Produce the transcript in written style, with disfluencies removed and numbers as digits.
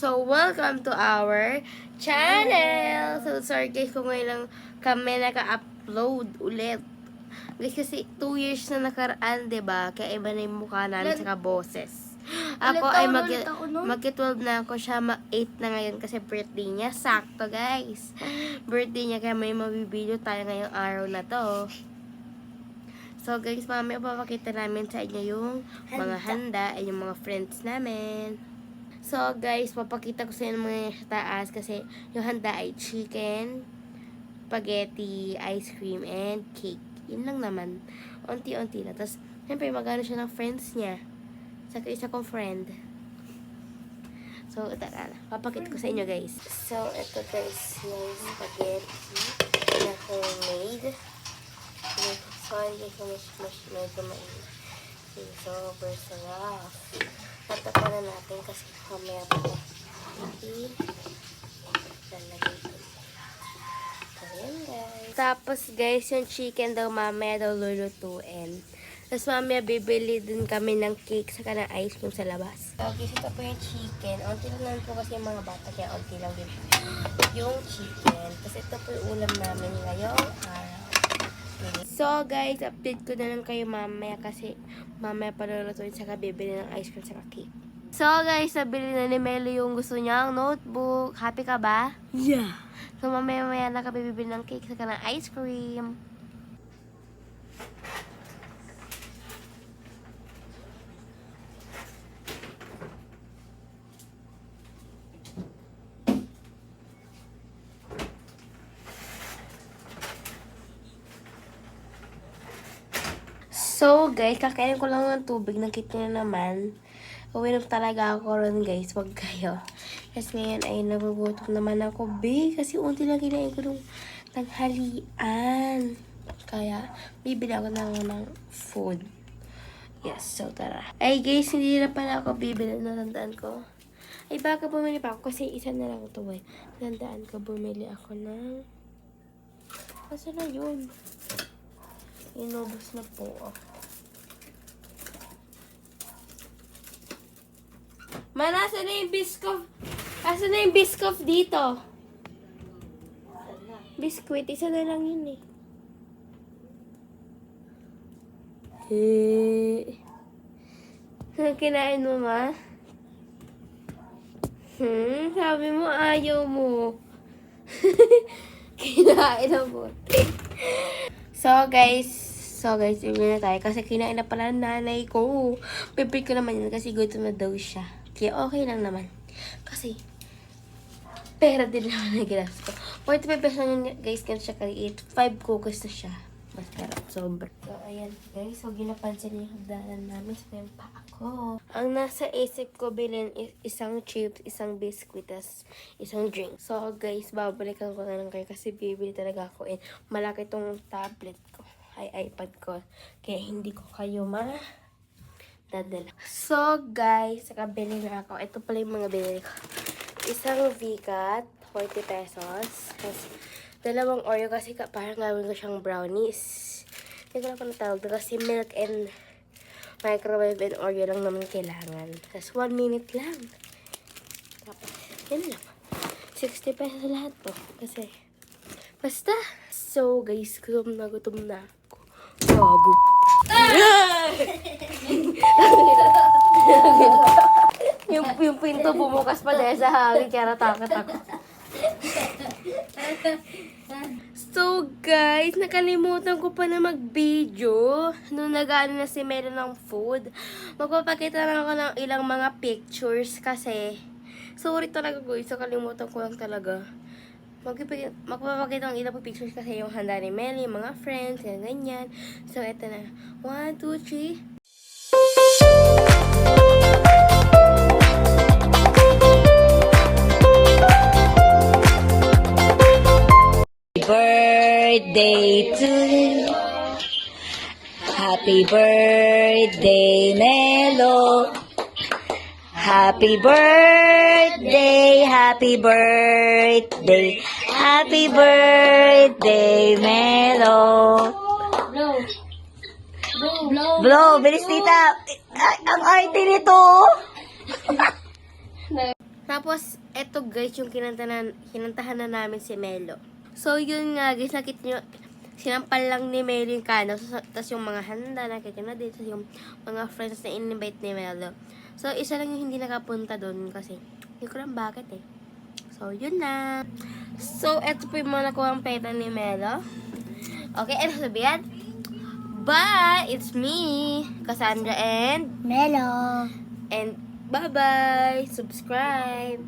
So, welcome to our channel! So, sorry guys kung ngayon lang kami naka-upload ulit. Guys, kasi 2 years na nakaraan, diba? Kaya iba na yung mukha namin saka boses. Ako ay magki-12 na ako, siya 8 na ngayon kasi birthday niya. Sakto guys. Birthday niya, kaya may mabibideo tayo ngayong araw na to. So guys, mamaya papakita namin sa inyo yung mga handa ay yung mga friends namin. So guys, papakita ko sa inyo mga sa taas kasi yung handa ay chicken, spaghetti, ice cream, and cake. Yun lang naman. Unti-unti na. Tapos, siyempre, magano siya ng friends niya. Saka isa kong friend. So, tara na. Papakita ko sa inyo guys. So, ito guys, yung spaghetti na homemade. Sorry guys, medyo mainit. Okay, super sarap. Tatapan na natin kasi mamaya pa lalagay ko. Ayan guys. Tapos guys, yung chicken daw mamaya daw lulutuin. Tapos mamaya bibili din kami ng cake saka ng ice cream sa labas. So guys, ito po yung chicken. Unti lang po kasi yung mga bata kaya unti lang din yung chicken. Tapos ito po yung ulam namin ngayong araw. So guys, update ko na lang kayo mamaya kasi mamaya palulutuin saka bibili ng ice cream saka cake. So guys, nabili na ni Melo yung gusto niyang notebook. Happy ka ba? Yeah. So mamaya na kami bibili ng cake saka ng ice cream. So, guys, kakainin ko lang ng tubig. Nakita nyo naman. Uwinom talaga ako ron, guys. Wag kayo. Kasi ngayon ay nagugutom naman ako, be. Kasi unti lang kinain ko nung tanghalian. Kaya, bibili ako ng food. Yes, so tara. Ay, guys, hindi na pala ako bibili. Natandaan ko. Ay, baka bumili pa ako kasi isa na lang ito, eh. Natandaan ko, bumili ako ng... Asa na yun? Inubos na po. Nasa na yung biscoff? Asa na yung biscoff dito? Biscuit, isa na lang yun Kinain mo ma? Sabi mo ayaw mo. Kinain na po. So guys, bibili na tayo kasi kinain na pala ng nanay ko. Pipi ko naman yun kasi gutom na daw siya. Kaya okay lang naman. Kasi, pera din naman na ginastos ko. 45 pesos lang yun guys, ganun siya kaliit. 5 cookies na siya. Masarap, sobra. So, ayan guys, huwag yun napansin yung hagdanan namin sa yung pa ako. Ang nasa isip ko bilhin isang chips, isang biscuit, isang drink. So guys, babalikan ko na lang kayo kasi bibili talaga ako. Malaki tong tablet ko. Ay iPad ko. Kaya hindi ko kayo dadala. So guys, nakabili na ako. Ito pala yung mga binili ko. Isang VCAT, 40 pesos. Tapos, dalawang Oreo kasi parang gawin ko siyang brownies. Hindi ko na ako natawag kasi milk and microwave and Oreo lang naman kailangan. Tapos 1 minute lang. Tapos, yan lang. 60 pesos lahat to. Kasi, basta. So guys, gutom na ako. Gago. yung pinto bumukas pa dahil sa hangin, kaya natakot ako. So guys, nakalimutan ko pa na mag-video nung nag-ano na si Melo ng food. Magpapakita lang ako ng ilang mga pictures kasi sorry talaga guys, nakalimutan ko lang talaga. Magpapakita ng ilang pictures kasi yung handa ni Melo, yung mga friends, yung ganyan. So eto na. 1, 2, 3. Birthday to you. Happy birthday, Melo. Happy birthday, happy birthday, happy birthday, Melo. Blow, bilis tita. Ay, ang arte nito. Tapos, eto guys, yung kinantahan na namin si Melo. So, yun nga guys, nakita nyo, sinampal lang ni Melo yung kano. Tapos yung mga handa, nakita na din. Tapos yung mga friends na in-invite ni Melo. So, isa lang yung hindi nakapunta doon kasi hindi ko lang bakit eh. So, yun na. So, eto po yung mga nakuha ang peta ni Melo. Okay, ano sabihan? Bye! It's me, Cassandra and Melo. bye-bye! Subscribe!